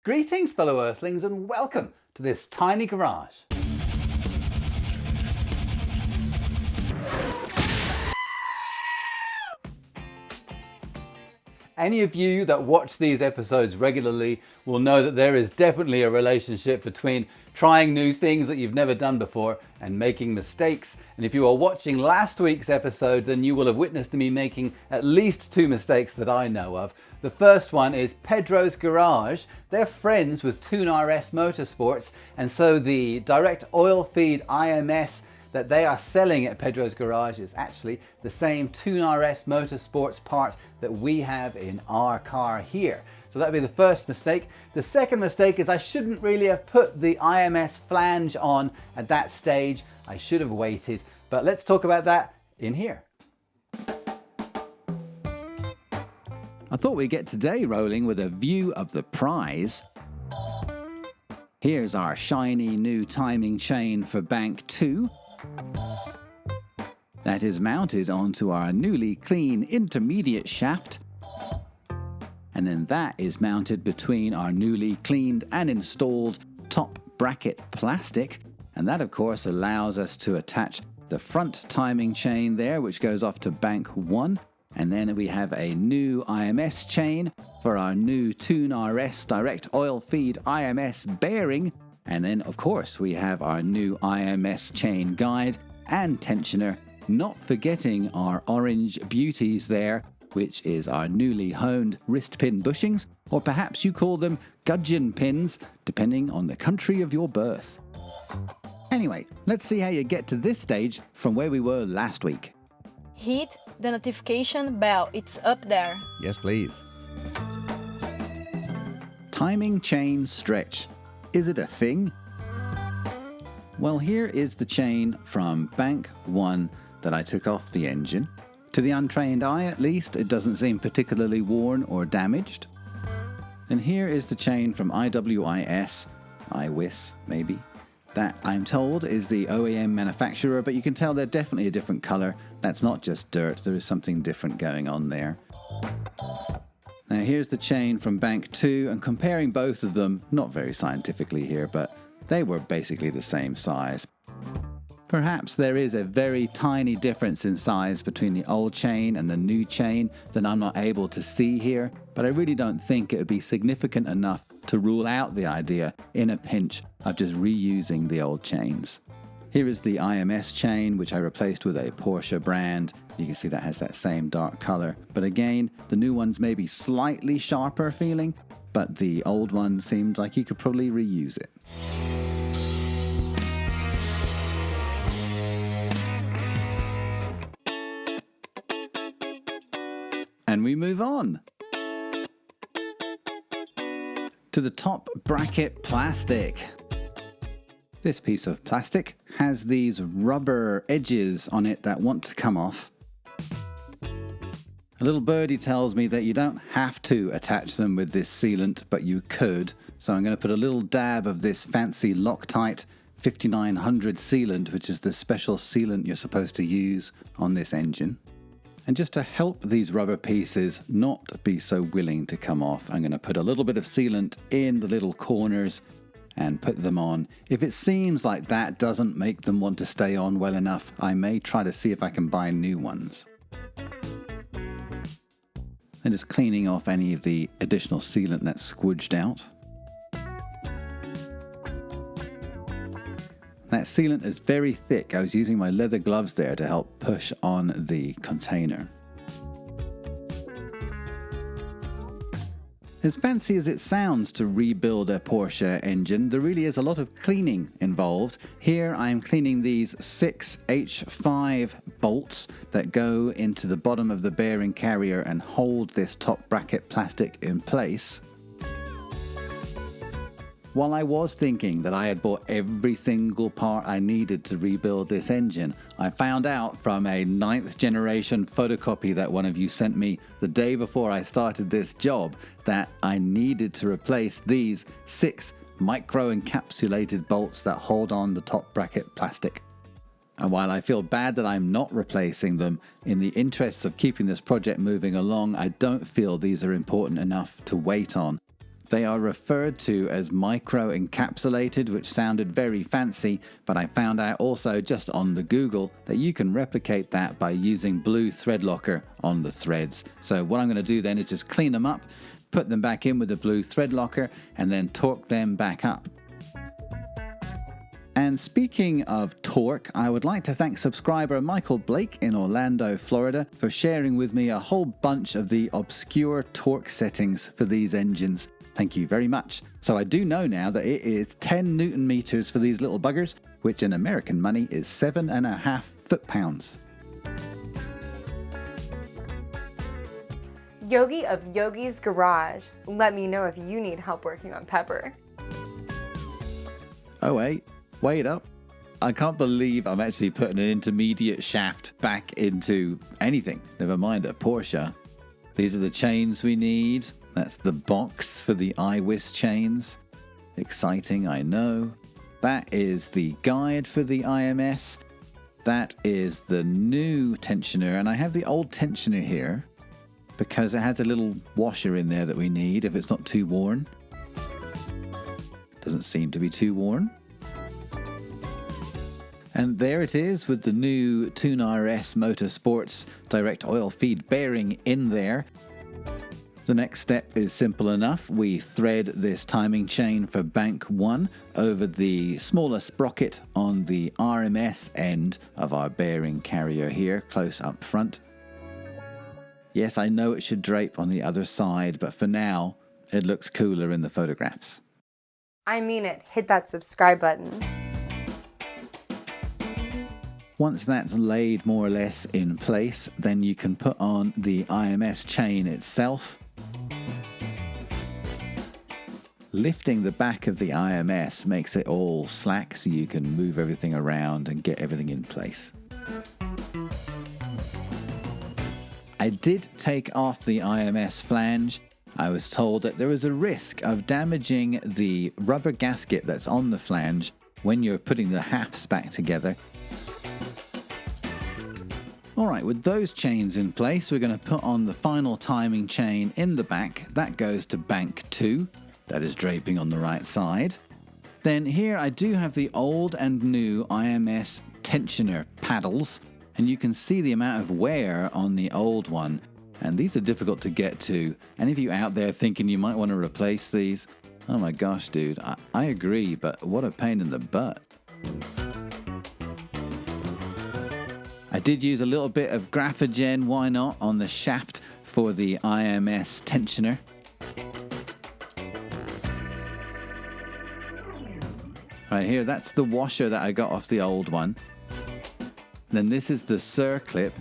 Greetings fellow Earthlings and welcome to this tiny garage. Any of you that watch these episodes regularly will know that there is definitely a relationship between trying new things that you've never done before and making mistakes. And if you are watching last week's episode, then you will have witnessed me making at least 2 mistakes that I know of. The first one is Pedros Garage. They're friends with TuneRS Motorsports, and so the direct oil feed IMS that they are selling at Pedros Garage is actually the same TuneRS Motorsports part that we have in our car here. So that would be the first mistake. The second mistake is I shouldn't really have put the IMS flange on at that stage. I should have waited, but let's talk about that in here. I thought we'd get today rolling with a view of the prize. Here's our shiny new timing chain for bank 2. That is mounted onto our newly clean intermediate shaft, and then that is mounted between our newly cleaned and installed top bracket plastic, and that of course allows us to attach the front timing chain there, which goes off to bank 1, and then we have a new IMS chain for our new TuneRS direct oil feed IMS bearing. And then, of course, we have our new IMS chain guide and tensioner, not forgetting our orange beauties there, which is our newly honed wrist pin bushings, or perhaps you call them gudgeon pins, depending on the country of your birth. Anyway, let's see how you get to this stage from where we were last week. Hit the notification bell, it's up there. Yes, please. Timing chain stretch. Is it a thing? Well, here is the chain from bank 1 that I took off the engine. To the untrained eye, at least, it doesn't seem particularly worn or damaged. And here is the chain from IWIS, maybe. That, I'm told, is the OEM manufacturer, but you can tell they're definitely a different color. That's not just dirt, there is something different going on there. Now here's the chain from bank 2, and comparing both of them, not very scientifically here, but they were basically the same size. Perhaps there is a very tiny difference in size between the old chain and the new chain that I'm not able to see here, but I really don't think it would be significant enough to rule out the idea in a pinch of just reusing the old chains. Here is the IMS chain, which I replaced with a Porsche brand. You can see that has that same dark color. But again, the new one's maybe slightly sharper feeling, but the old one seemed like you could probably reuse it. And we move on to the top bracket plastic. This piece of plastic has these rubber edges on it that want to come off. A little birdie tells me that you don't have to attach them with this sealant, but you could. So I'm going to put a little dab of this fancy Loctite 5900 sealant, which is the special sealant you're supposed to use on this engine. And just to help these rubber pieces not be so willing to come off, I'm going to put a little bit of sealant in the little corners and put them on. If it seems like that doesn't make them want to stay on well enough, I may try to see if I can buy new ones. And just cleaning off any of the additional sealant that's squidged out. That sealant is very thick. I was using my leather gloves there to help push on the container. As fancy as it sounds to rebuild a Porsche engine, there really is a lot of cleaning involved. Here I'm cleaning these 6 H5 bolts that go into the bottom of the bearing carrier and hold this top bracket plastic in place. While I was thinking that I had bought every single part I needed to rebuild this engine, I found out from a 9th generation photocopy that one of you sent me the day before I started this job that I needed to replace these 6 micro-encapsulated bolts that hold on the top bracket plastic. And while I feel bad that I'm not replacing them, in the interests of keeping this project moving along, I don't feel these are important enough to wait on. They are referred to as micro-encapsulated, which sounded very fancy, but I found out also just on the Google that you can replicate that by using blue thread locker on the threads. So what I'm going to do then is just clean them up, put them back in with the blue thread locker, and then torque them back up. And speaking of torque, I would like to thank subscriber Michael Blake in Orlando, Florida, for sharing with me a whole bunch of the obscure torque settings for these engines. Thank you very much. So I do know now that it is 10 Newton meters for these little buggers, which in American money is 7.5 foot-pounds. Yogi of Yogi's Garage. Let me know if you need help working on Pepper. Oh wait up. I can't believe I'm actually putting an intermediate shaft back into anything, never mind a Porsche. These are the chains we need. That's the box for the IMS chains. Exciting, I know. That is the guide for the IMS. That is the new tensioner, and I have the old tensioner here because it has a little washer in there that we need if it's not too worn. Doesn't seem to be too worn. And there it is with the new TuneRS Motorsports direct oil feed bearing in there. The next step is simple enough. We thread this timing chain for bank 1 over the smaller sprocket on the RMS end of our bearing carrier here, close up front. Yes, I know it should drape on the other side, but for now, it looks cooler in the photographs. I mean it. Hit that subscribe button. Once that's laid more or less in place, then you can put on the IMS chain itself. Lifting the back of the IMS makes it all slack so you can move everything around and get everything in place. I did take off the IMS flange. I was told that there was a risk of damaging the rubber gasket that's on the flange when you're putting the halves back together. Alright, with those chains in place, we're going to put on the final timing chain in the back. That goes to bank 2. That is draping on the right side. Then here I do have the old and new IMS Tensioner paddles, and you can see the amount of wear on the old one. And these are difficult to get to. Any of you out there thinking you might want to replace these? Oh my gosh, dude, I agree, but what a pain in the butt. I did use a little bit of graphogen, why not, on the shaft for the IMS tensioner. Right here, that's the washer that I got off the old one. Then this is the Circlip.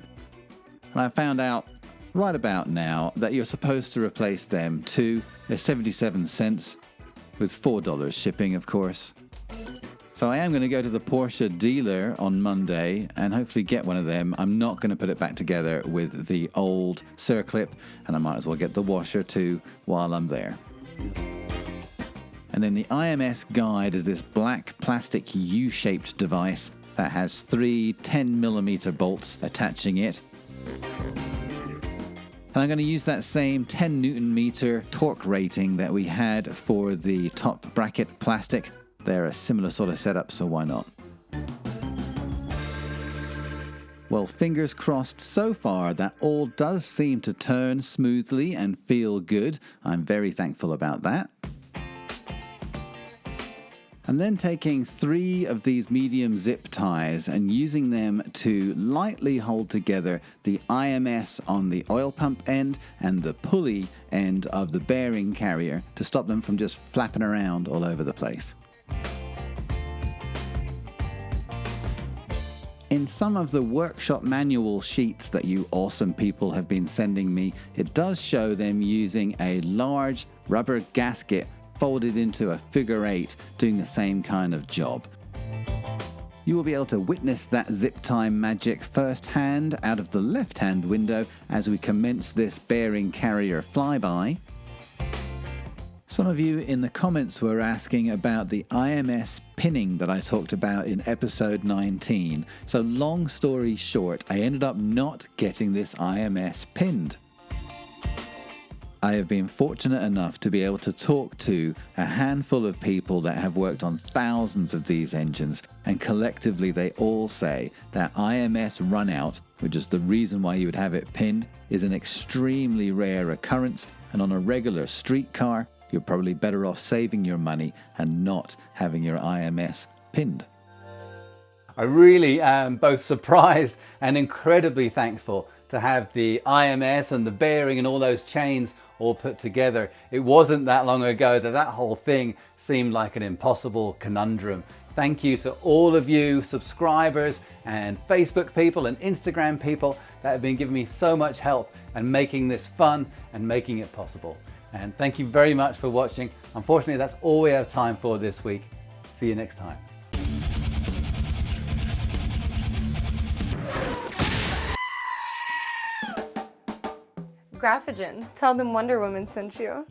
And I found out right about now that you're supposed to replace them too. They're 77 cents with $4 shipping, of course. So I am going to go to the Porsche dealer on Monday and hopefully get one of them. I'm not going to put it back together with the old Circlip, and I might as well get the washer too while I'm there. And then the IMS guide is this black plastic U-shaped device that has 3 10mm bolts attaching it. And I'm going to use that same 10 Newton meter torque rating that we had for the top bracket plastic. They're a similar sort of setup, so why not? Well, fingers crossed so far that all does seem to turn smoothly and feel good. I'm very thankful about that. I'm then taking 3 of these medium zip ties and using them to lightly hold together the IMS on the oil pump end and the pulley end of the bearing carrier to stop them from just flapping around all over the place. In some of the workshop manual sheets that you awesome people have been sending me, it does show them using a large rubber gasket folded into a figure 8, doing the same kind of job. You will be able to witness that zip tie magic firsthand out of the left-hand window as we commence this bearing carrier flyby. Some of you in the comments were asking about the IMS pinning that I talked about in episode 19. So long story short, I ended up not getting this IMS pinned. I have been fortunate enough to be able to talk to a handful of people that have worked on thousands of these engines, and collectively they all say that IMS runout, which is the reason why you would have it pinned, is an extremely rare occurrence, and on a regular street car, you're probably better off saving your money and not having your IMS pinned. I really am both surprised and incredibly thankful to have the IMS and the bearing and all those chains all put together. It wasn't that long ago that that whole thing seemed like an impossible conundrum. Thank you to all of you subscribers and Facebook people and Instagram people that have been giving me so much help and making this fun and making it possible. And thank you very much for watching. Unfortunately, that's all we have time for this week. See you next time. Graphogen, tell them Wonder Woman sent you.